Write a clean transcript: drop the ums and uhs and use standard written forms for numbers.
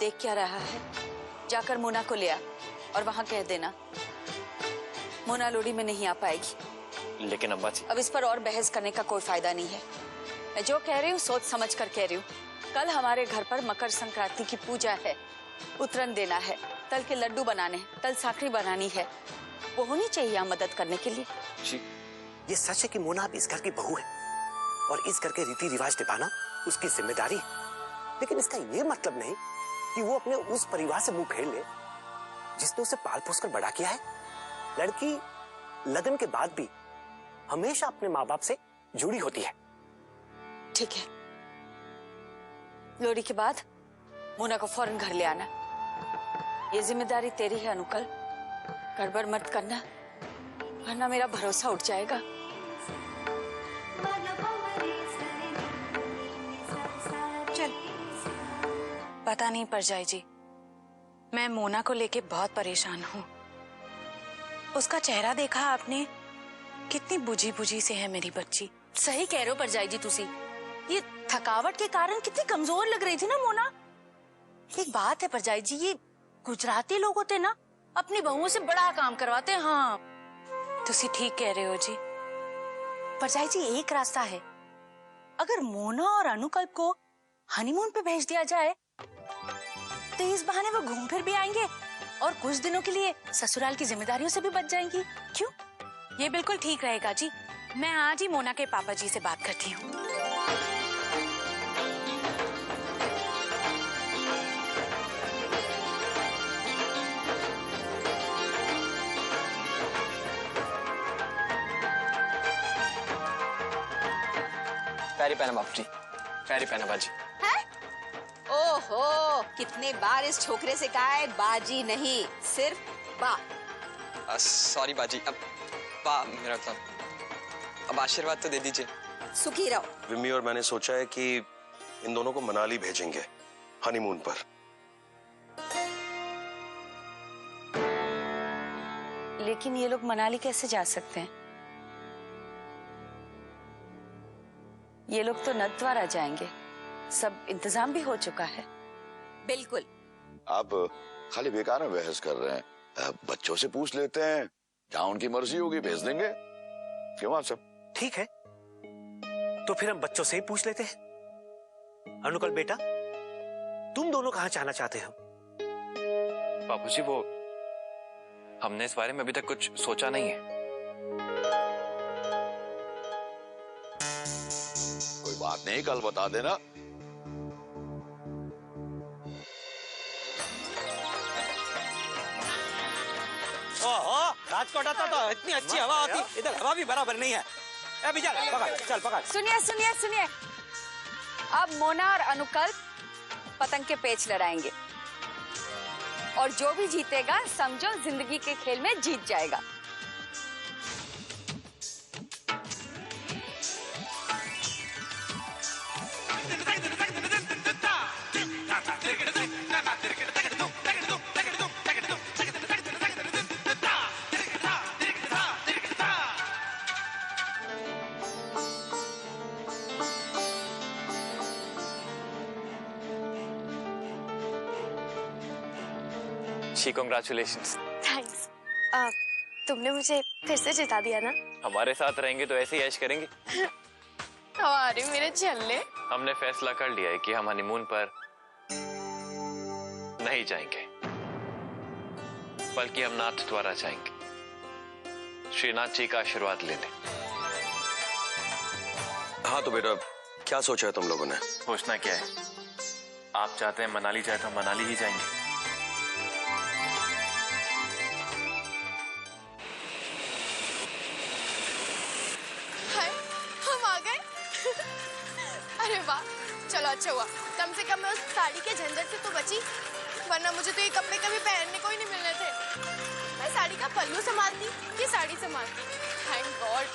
देख क्या रहा है? जाकर मोना को ले आ और वहां कह देना मोना लोड़ी में नहीं आ पाएगी। लेकिन अम्मा जी, अब इस पर और बहस करने का कोई फायदा नहीं है। मैं जो कह रही हूँ सोच समझ कर कह रही हूँ। कल हमारे घर पर मकर संक्रांति की पूजा है, उतरन देना है, तल के लड्डू बनाने हैं, तल साकरी बनानी है। वो होनी चाहिए यहाँ मदद करने के लिए। जी ये सच है कि मोना अब इस घर की बहू है और इस घर के रीति रिवाज निभाना उसकी जिम्मेदारी है, लेकिन इसका ये मतलब नहीं कि वो अपने उस परिवार से मुंह फेर ले जिसने उसे पाल पोस कर बड़ा किया है। लड़की लगन के बाद भी हमेशा अपने माँ बाप से जुड़ी होती है। ठीक है, लोड़ी के बाद मोना को फौरन घर ले आना। ये जिम्मेदारी तेरी है अनुकल, गड़बड़ मत करना वरना मेरा भरोसा उठ जाएगा। चल। पता नहीं परजाई जी, मैं मोना को लेके बहुत परेशान हूँ। उसका चेहरा देखा आपने, कितनी बुझी बुझी से है मेरी बच्ची। सही कह रहे हो परजाई जी तुसी, ये थकावट के कारण कितनी कमजोर लग रही थी ना मोना। एक बात है परजाई जी, ये गुजराती लोग होते ना अपनी बहुओं से बड़ा काम करवाते हैं। हाँ तुसी ठीक कह रहे हो जी। परजाई जी एक रास्ता है, अगर मोना और अनुकल्प को हनीमून पे भेज दिया जाए तो इस बहाने वो घूम फिर भी आएंगे और कुछ दिनों के लिए ससुराल की जिम्मेदारियों से भी बच जाएंगी। क्यों? ये बिल्कुल ठीक रहेगा जी। मैं आज ही मोना के पापा जी से बात करती हूँ। पैरी पहना बाप जी, पैरी पहना बाजी। ओहो, कितने बार इस छोकरे से कहा है बाजी नहीं, सिर्फ बा। सॉरी बाजी, अब बा मेरा मतलब, अब आशीर्वाद तो दे दीजिए। सुखी रहो। विम्मी और मैंने सोचा है कि इन दोनों को मनाली भेजेंगे हनीमून पर। लेकिन ये लोग मनाली कैसे जा सकते हैं? ये लोग तो नद्वारा जाएंगे, सब इंतजाम भी हो चुका है। बिल्कुल। आप खाली बेकार में बहस कर रहे हैं। बच्चों से पूछ लेते हैं, जहाँ उनकी मर्जी होगी भेज देंगे। क्यों आप सब? ठीक है, तो फिर हम बच्चों से ही पूछ लेते हैं। अनुकल बेटा, तुम दोनों कहाँ जाना चाहते हो? बाबूजी वो हमने इस बारे में अभी तक कुछ सोचा नहीं है। कोई बात नहीं, कल बता देना। ओहो, राजकोट आता तो इतनी अच्छी हवा होती, इधर हवा भी बराबर नहीं है। अभी चल पकड़, चल पकड़। सुनिए सुनिए सुनिए, अब मोना और अनुकल्प पतंग के पेच लड़ाएंगे और जो भी जीतेगा समझो जिंदगी के खेल में जीत जाएगा। She congratulations. थैंक्स। तुमने मुझे फिर से जिता दिया ना। हमारे साथ रहेंगे तो ऐसे ही ऐश करेंगे। हमारे मेरे झल्ले। हमने फैसला कर लिया है कि हम हनीमून पर नहीं जाएंगे, बल्कि हम नाथ द्वारा जाएंगे, श्रीनाथ जी का आशीर्वाद लेने। हाँ तो बेटा, क्या सोचा है तुम लोगों ने? सोचना क्या है, आप चाहते हैं मनाली जाए तो मनाली ही जाएंगे। हाय, हम आ गए। अरे वाह, चलो अच्छा हुआ, कम से कम मैं उस साड़ी के झंझट से तो बची, वरना मुझे तो ये कपड़े कभी पहनने को ही नहीं मिलने थे। मैं साड़ी का पल्लू संभालती, ये साड़ी संभालती। Thank God.